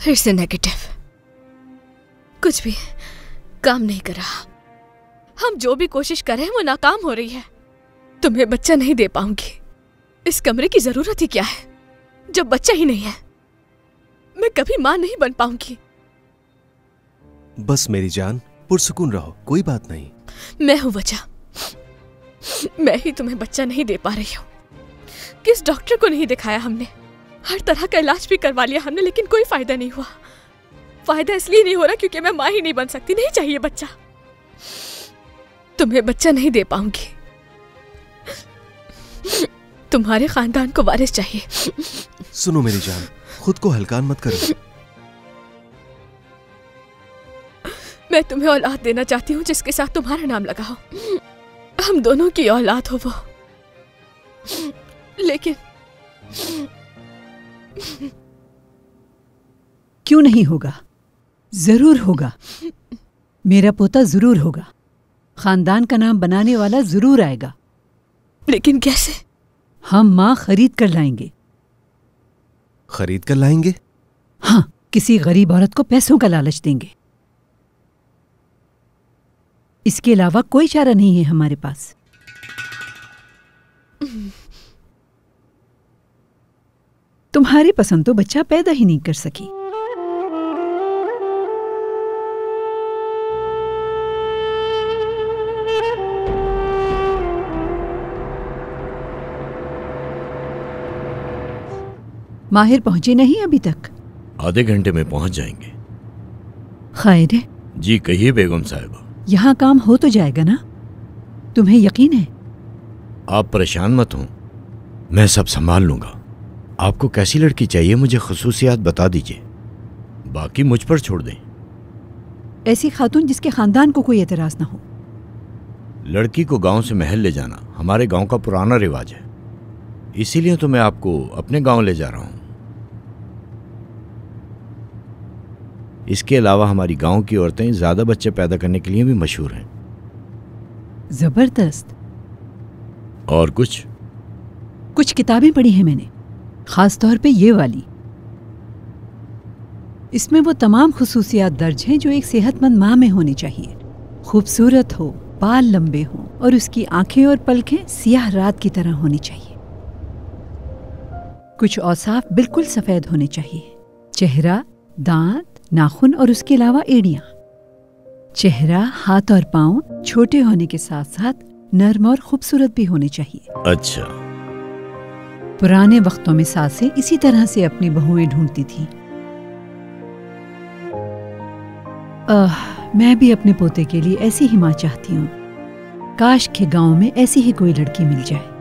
फिर से नेगेटिव, कुछ भी काम नहीं कर रहा। हम जो भी कोशिश कर रहे हैं वो नाकाम हो रही है। तुम्हें बच्चा नहीं दे पाऊंगी। इस कमरे की जरूरत ही क्या है जब बच्चा ही नहीं है। मैं कभी मां नहीं बन पाऊंगी। बस मेरी जान, पुरसुकून रहो, कोई बात नहीं। मैं हूं वजह। मैं ही तुम्हें बच्चा नहीं दे पा रही हूँ। किस डॉक्टर को नहीं दिखाया हमने, हर तरह का इलाज भी करवा लिया हमने, लेकिन कोई फायदा नहीं हुआ। फायदा इसलिए नहीं हो रहा क्योंकि मैं मां ही नहीं बन सकती। नहीं चाहिए बच्चा। तुम्हें बच्चा नहीं दे पाऊंगी। तुम्हारे खानदान को वारिस चाहिए। सुनो मेरी जान, खुद को हल्का मत करो। मैं तुम्हें औलाद देना चाहती हूँ जिसके साथ तुम्हारा नाम लगा हो। हम दोनों की औलाद हो वो। लेकिन क्यों नहीं होगा? जरूर होगा। मेरा पोता जरूर होगा। खानदान का नाम बनाने वाला जरूर आएगा। लेकिन कैसे? हम माँ खरीद कर लाएंगे। खरीद कर लाएंगे? हाँ, किसी गरीब औरत को पैसों का लालच देंगे। इसके अलावा कोई चारा नहीं है हमारे पास। तुम्हारी पसंद तो बच्चा पैदा ही नहीं कर सकी। माहिर पहुंचे नहीं अभी तक? आधे घंटे में पहुंच जाएंगे। खैर है? जी कहिए बेगम साहिबा। यहाँ काम हो तो जाएगा ना? तुम्हें यकीन है? आप परेशान मत हो, मैं सब संभाल लूंगा। आपको कैसी लड़की चाहिए मुझे खुसूसियात बता दीजिए, बाकी मुझ पर छोड़ दें। ऐसी खातून जिसके खानदान को कोई एतराज ना हो। लड़की को गांव से महल ले जाना हमारे गांव का पुराना रिवाज है, इसीलिए तो मैं आपको अपने गांव ले जा रहा हूं। इसके अलावा हमारी गांव की औरतें ज्यादा बच्चे पैदा करने के लिए भी मशहूर हैं। जबरदस्त। और कुछ किताबें पढ़ी हैं मैंने, खास तौर पे ये वाली। इसमें वो तमाम खुसूसियात दर्ज हैं जो एक सेहतमंद माँ में होनी चाहिए। खूबसूरत हो, बाल लंबे हों और उसकी आंखें और पलकें सियाह रात की तरह होनी चाहिए। कुछ औसाफ बिल्कुल सफेद होने चाहिए। चेहरा, दांत, नाखून और उसके अलावा एड़ियां। चेहरा, हाथ और पांव छोटे होने के साथ साथ नर्म और खूबसूरत भी होने चाहिए। अच्छा। पुराने वक्तों में सासें इसी तरह से अपनी बहुएं ढूंढती थीं। मैं भी अपने पोते के लिए ऐसी ही माँ चाहती हूँ। काश के गांव में ऐसी ही कोई लड़की मिल जाए।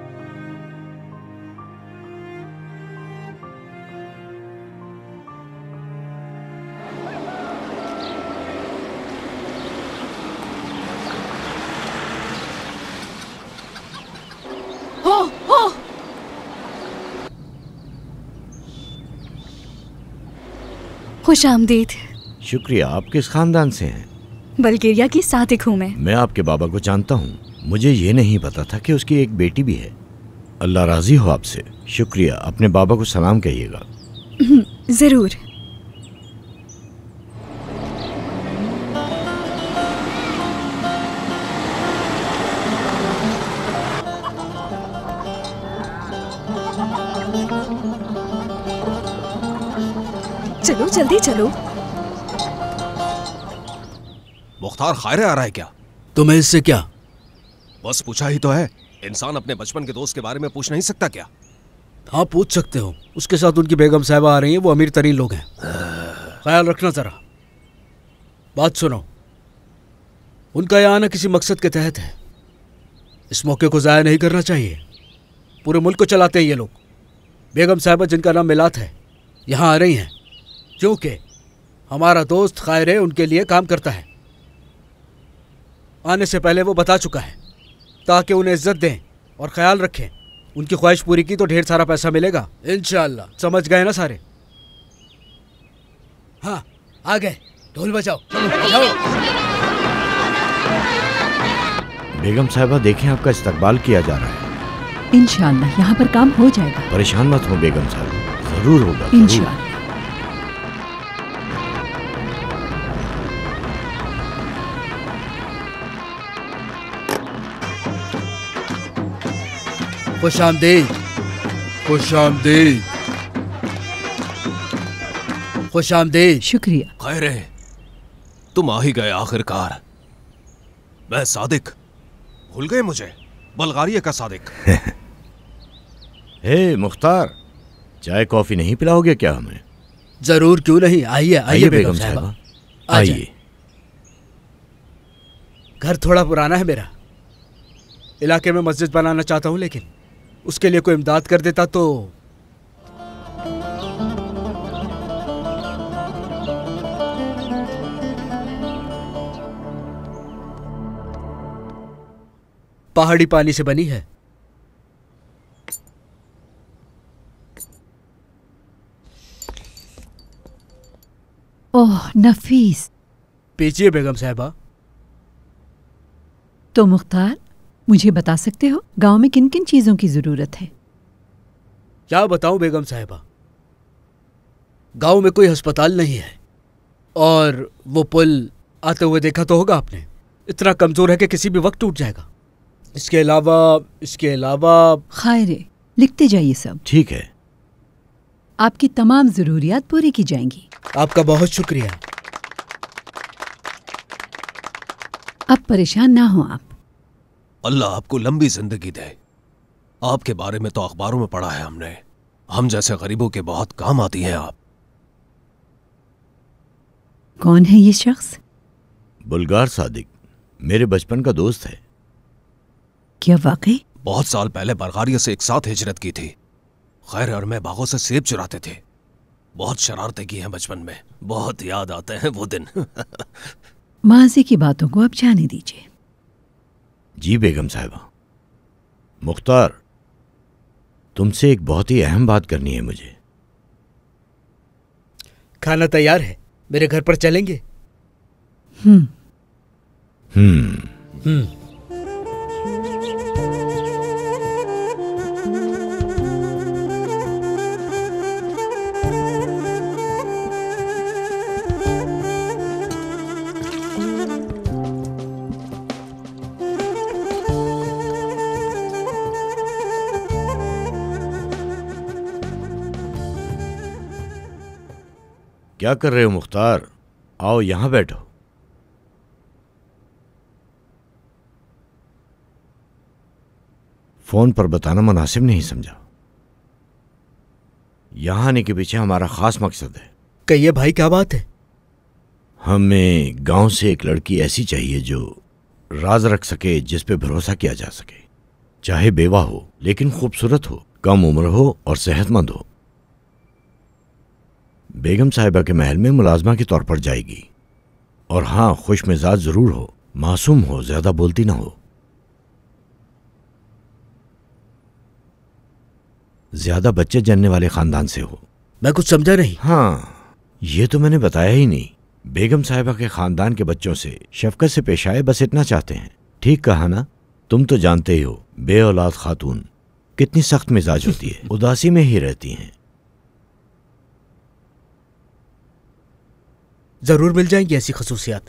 खुश आमदीद। शुक्रिया। आप किस खानदान से हैं? बल्गेरिया की सादिक हूँ मैं आपके बाबा को जानता हूँ। मुझे ये नहीं पता था कि उसकी एक बेटी भी है। अल्लाह राजी हो आपसे। शुक्रिया। अपने बाबा को सलाम कहिएगा। जरूर। चलो जल्दी चलो। मुख्तार खायरे आ रहा है क्या? तुम्हें इससे क्या? बस पूछा ही तो है। इंसान अपने बचपन के दोस्त के बारे में पूछ नहीं सकता क्या? हाँ पूछ सकते हो। उसके साथ उनकी बेगम साहिबा आ रही हैं, वो अमीर तरीन लोग हैं। ख्याल रखना जरा। बात सुनो, उनका यहाँ आना किसी मकसद के तहत है। इस मौके को ज़ाया नहीं करना चाहिए। पूरे मुल्क को चलाते हैं ये लोग। बेगम साहिबा जिनका नाम मिलात है यहाँ आ रही हैं क्योंकि हमारा दोस्त खायरे उनके लिए काम करता है। आने से पहले वो बता चुका है ताकि उन्हें इज्जत दें और ख्याल रखें। उनकी ख्वाहिश पूरी की तो ढेर सारा पैसा मिलेगा इंशाअल्लाह। समझ गए ना सारे? हाँ आ गए। ढोल बजाओ, बजाओ। बेगम साहिबा देखें, आपका इस्तकबाल किया जा रहा है। इंशाअल्लाह यहाँ पर काम हो जाएगा। परेशान मत हो बेगम साहिबा, जरूर होगा। इंशाअल्लाह। खुश आमदीद, खुश आमदीद, खुश आमदीद। शुक्रिया। खैर है, तुम आ ही गए आखिरकार। मैं सादिक, भूल गए मुझे? बल्गारिया का सादिक। हे मुख्तार, चाय कॉफी नहीं पिलाओगे क्या हमें? जरूर, क्यों नहीं। आइए आइए बेगम साहिबा, आइए। घर थोड़ा पुराना है मेरा, इलाके में मस्जिद बनाना चाहता हूँ, लेकिन उसके लिए कोई इमदाद कर देता तो। पहाड़ी पानी से बनी है। ओह नफीस। पीछिए बेगम साहिबा। तो मुख्तार, मुझे बता सकते हो गांव में किन किन चीजों की जरूरत है? क्या बताऊं बेगम साहिबा, गांव में कोई अस्पताल नहीं है, और वो पुल आते हुए देखा तो होगा आपने, इतना कमजोर है कि किसी भी वक्त टूट जाएगा। इसके अलावा खैर, लिखते जाइए सब। ठीक है। आपकी तमाम जरूरियात पूरी की जाएंगी। आपका बहुत शुक्रिया। अब परेशान ना हो आप। अल्लाह आपको लंबी जिंदगी दे। आपके बारे में तो अखबारों में पढ़ा है हमने। हम जैसे गरीबों के बहुत काम आती हैं आप। कौन है ये शख्स? बुल्गार सादिक, मेरे बचपन का दोस्त है। क्या वाकई? बहुत साल पहले बल्गारिया से एक साथ हिजरत की थी। खैर और मैं बागों से सेब चुराते थे। बहुत शरारतें की हैं बचपन में, बहुत याद आते हैं वो दिन। माजी की बातों को अब जाने दीजिए। जी बेगम साहिबा। मुख्तार, तुमसे एक बहुत ही अहम बात करनी है मुझे। खाना तैयार है, मेरे घर पर चलेंगे? क्या कर रहे हो मुख्तार? आओ यहां बैठो। फोन पर बताना मुनासिब नहीं समझा। यहां आने के पीछे हमारा खास मकसद है। कहिए भाई, क्या बात है? हमें गांव से एक लड़की ऐसी चाहिए जो राज रख सके, जिस पे भरोसा किया जा सके। चाहे बेवा हो लेकिन खूबसूरत हो, कम उम्र हो और सेहतमंद हो। बेगम साहिबा के महल में मुलाजमा के तौर पर जाएगी। और हाँ, खुश मिजाज जरूर हो, मासूम हो, ज्यादा बोलती ना हो, ज्यादा बच्चे जनने वाले खानदान से हो। मैं कुछ समझा नहीं। हाँ, ये तो मैंने बताया ही नहीं। बेगम साहिबा के खानदान के बच्चों से शफकत से पेश आए, बस इतना चाहते हैं। ठीक कहा ना? तुम तो जानते ही हो बे औलाद खातून कितनी सख्त मिजाज होती है, उदासी में ही रहती हैं। जरूर मिल जाएंगी ऐसी खसूसियात,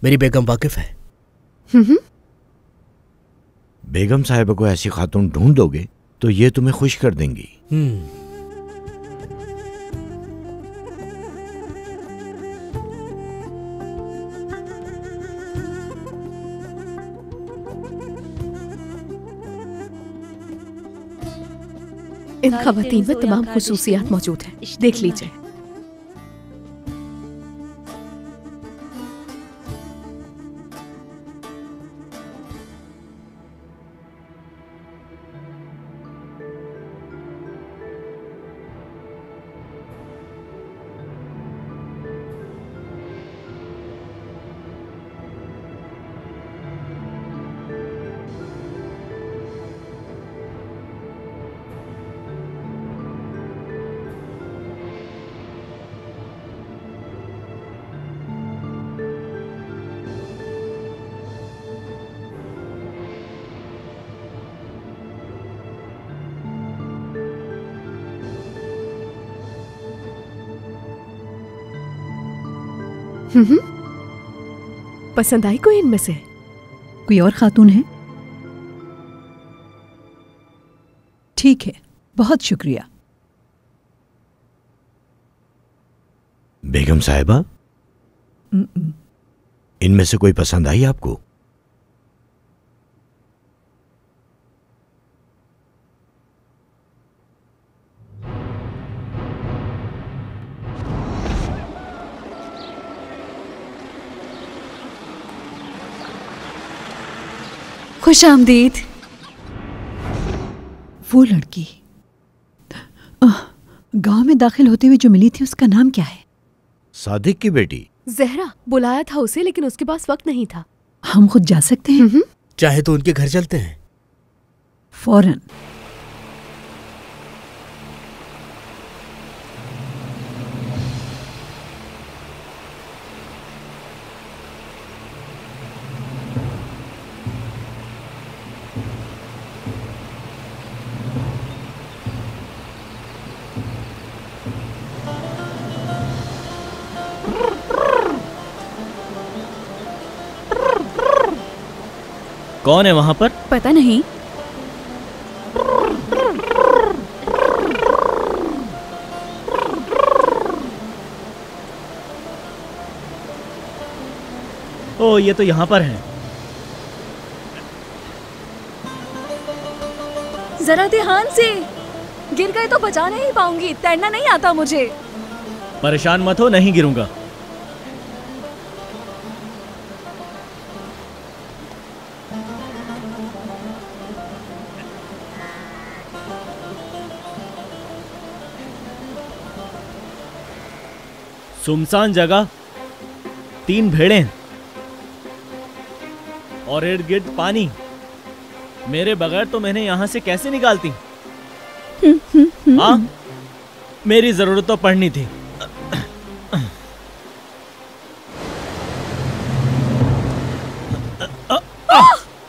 मेरी बेगम वाकिफ है। बेगम साहिबा को ऐसी खातून ढूंढ दोगे तो ये तुम्हें खुश कर देंगी। इन खवातीन में तमाम खुसूसियात मौजूद हैं, देख लीजिए। पसंद आई कोई इनमें से? कोई और खातून है? ठीक है, बहुत शुक्रिया। बेगम साहिबा, इनमें से कोई पसंद आई आपको? खुश आमदीद। वो लड़की गांव में दाखिल होते हुए जो मिली थी, उसका नाम क्या है? सादिक की बेटी। जहरा। बुलाया था उसे, लेकिन उसके पास वक्त नहीं था। हम खुद जा सकते हैं? चाहे तो उनके घर चलते हैं। फौरन। कौन है वहां पर? पता नहीं। ओ, ये तो यहाँ पर है। जरा ध्यान से, गिर गए तो बचा नहीं पाऊंगी। तैरना नहीं आता मुझे। परेशान मत हो, नहीं गिरूंगा। सुनसान जगह, 3 भेड़ें और इर्द गिर्द पानी। मेरे बगैर तो मैंने यहां से कैसे निकालती? हाँ, मेरी जरूरत तो पड़नी थी।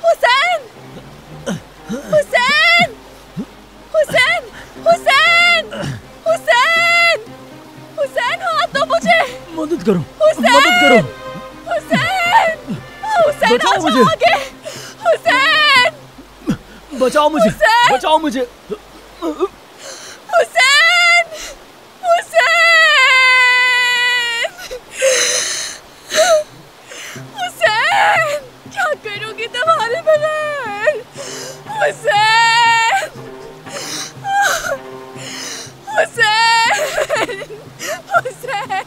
हुसैन! हुसैन! हुसैन! हुसैन! हुसैन! हुसैन, हाथ दो मुझे। मदद करो, हुसैन! मदद करो। हुसैन! हुसैन, बचाओ आ जाओ मुझे। आगे। हुसैन! बचाओ मुझे, हुसैन! बचाओ मुझे। हुसैन! हुसैन! हुसैन! क्या करूंगी तुम्हारे बगैर? हुसैन! हुसैन! हुसैन!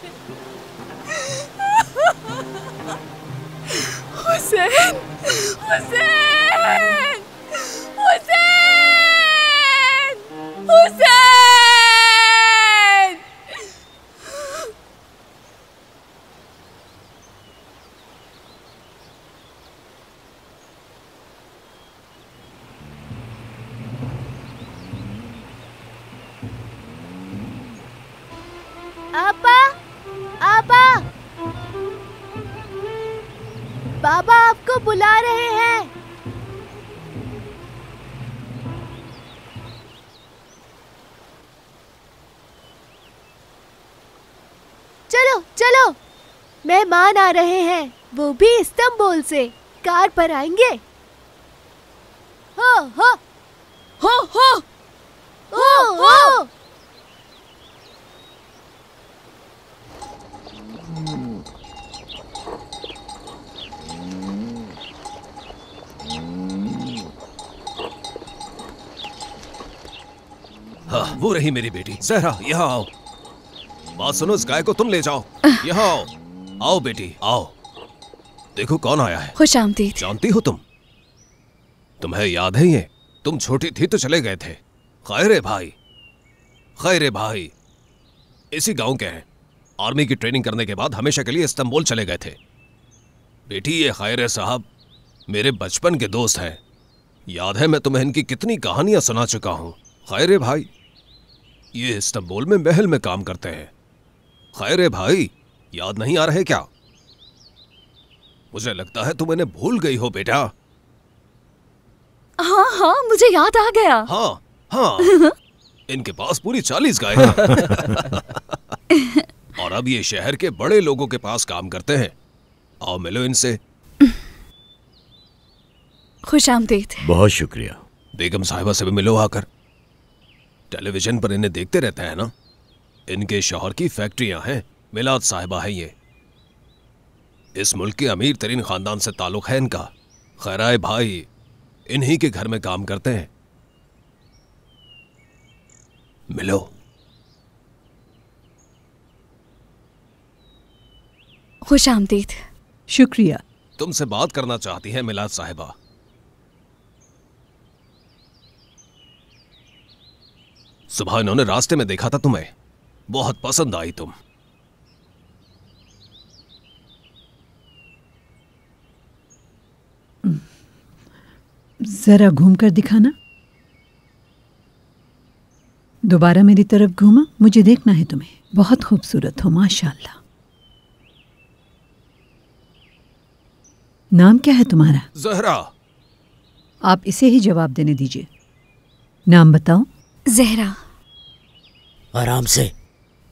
हुसैन! हुसैन! हुसैन! हुसैन! आपा, आपा, बाबा आपको बुला रहे हैं। चलो चलो, मेहमान आ रहे हैं, वो भी इस्तांबुल से। कार पर आएंगे। हो हो हो हो हो हो। हाँ, वो रही मेरी बेटी जहरा। यहाँ आओ, बात सुनो, इस गाय को तुम ले जाओ। यहाँ आओ, आओ बेटी आओ। देखो कौन आया है। खुश आमदीद। जानती हो तुम्हें याद है ये? तुम छोटी थी तो चले गए थे। खैरे भाई, खैरे भाई इसी गांव के हैं। आर्मी की ट्रेनिंग करने के बाद हमेशा के लिए इस्तांबुल चले गए थे। बेटी, ये खैरे साहब मेरे बचपन के दोस्त हैं। याद है मैं तुम्हें इनकी कितनी कहानियां सुना चुका हूं। खैरे भाई ये इस्तांबुल में महल में काम करते हैं। खैरे भाई याद नहीं आ रहे क्या? मुझे लगता है तुम इन्हें भूल गई हो बेटा। हाँ हाँ, मुझे याद आ गया। हाँ हाँ, इनके पास पूरी 40 गाय हैं। और अब ये शहर के बड़े लोगों के पास काम करते हैं। आओ मिलो इनसे। खुश आमदीद। बहुत शुक्रिया। बेगम साहिबा से भी मिलो आकर। टेलीविजन पर इन्हें देखते रहते हैं ना। इनके शौहर की फैक्ट्रियां हैं, मिलाद साहिबा है ये। इस मुल्क के अमीर तरीन खानदान से ताल्लुक है इनका। खैराए भाई इन्हीं के घर में काम करते हैं। मिलो। खुश आमदीद। शुक्रिया। तुमसे बात करना चाहती है मिलाद साहिबा। सुबह इन्होंने रास्ते में देखा था तुम्हें, बहुत पसंद आई तुम। जरा घूम कर दिखाना। दोबारा मेरी तरफ घूमा, मुझे देखना है तुम्हें। बहुत खूबसूरत हो माशाल्लाह। नाम क्या है तुम्हारा? जहरा। आप इसे ही जवाब देने दीजिए। नाम बताओ। जहरा। आराम से,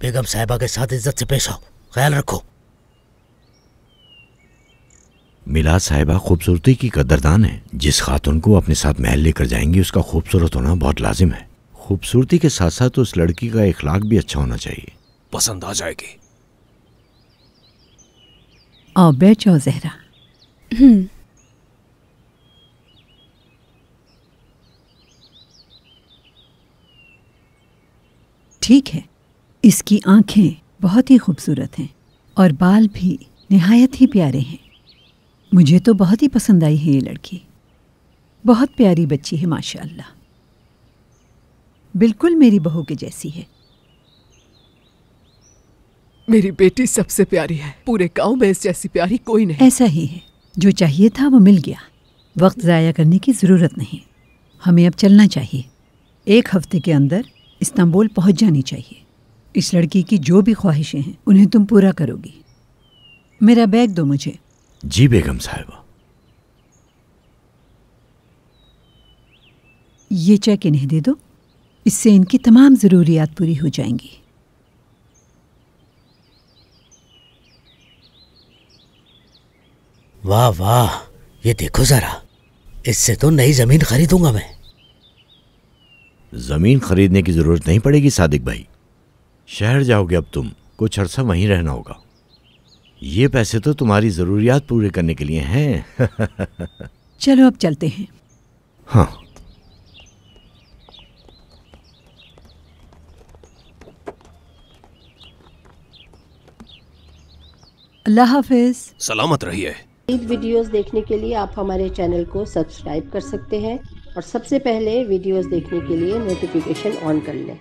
बेगम साहिबा के साथ इज्जत से पेश आओ, ख्याल रखो। मिलाद साहिबा खूबसूरती की कदरदान है। जिस खातून को अपने साथ महल लेकर जाएंगी उसका खूबसूरत होना बहुत लाजिम है। खूबसूरती के साथ साथ उस लड़की का इखलाक भी अच्छा होना चाहिए। पसंद आ जाएगी। आओ बैठ जाओ जहरा। ठीक है, इसकी आंखें बहुत ही खूबसूरत हैं और बाल भी निहायत ही प्यारे हैं। मुझे तो बहुत ही पसंद आई है ये लड़की। बहुत प्यारी बच्ची है माशाअल्लाह, बिल्कुल मेरी बहू के जैसी है। मेरी बेटी सबसे प्यारी है, पूरे गांव में इस जैसी प्यारी कोई नहीं। ऐसा ही है, जो चाहिए था वो मिल गया। वक्त ज़ाया करने की ज़रूरत नहीं, हमें अब चलना चाहिए। 1 हफ्ते के अंदर इस्तांबुल पहुंच जानी चाहिए। इस लड़की की जो भी ख्वाहिशें हैं उन्हें तुम पूरा करोगी। मेरा बैग दो मुझे। जी बेगम साहिबा। ये चेक इन्हें दे दो, इससे इनकी तमाम ज़रूरियात पूरी हो जाएंगी। वाह वाह, ये देखो जरा, इससे तो नई जमीन खरीदूंगा मैं। जमीन खरीदने की जरूरत नहीं पड़ेगी सादिक भाई। शहर जाओगे अब तुम, कुछ अरसा वहीं रहना होगा। ये पैसे तो तुम्हारी जरूरियात पूरे करने के लिए हैं। चलो अब चलते हैं। हाँ। अल्लाह हाफिज। सलामत रहिए। वीडियोस देखने के लिए आप हमारे चैनल को सब्सक्राइब कर सकते हैं और सबसे पहले वीडियोस देखने के लिए नोटिफिकेशन ऑन कर लें।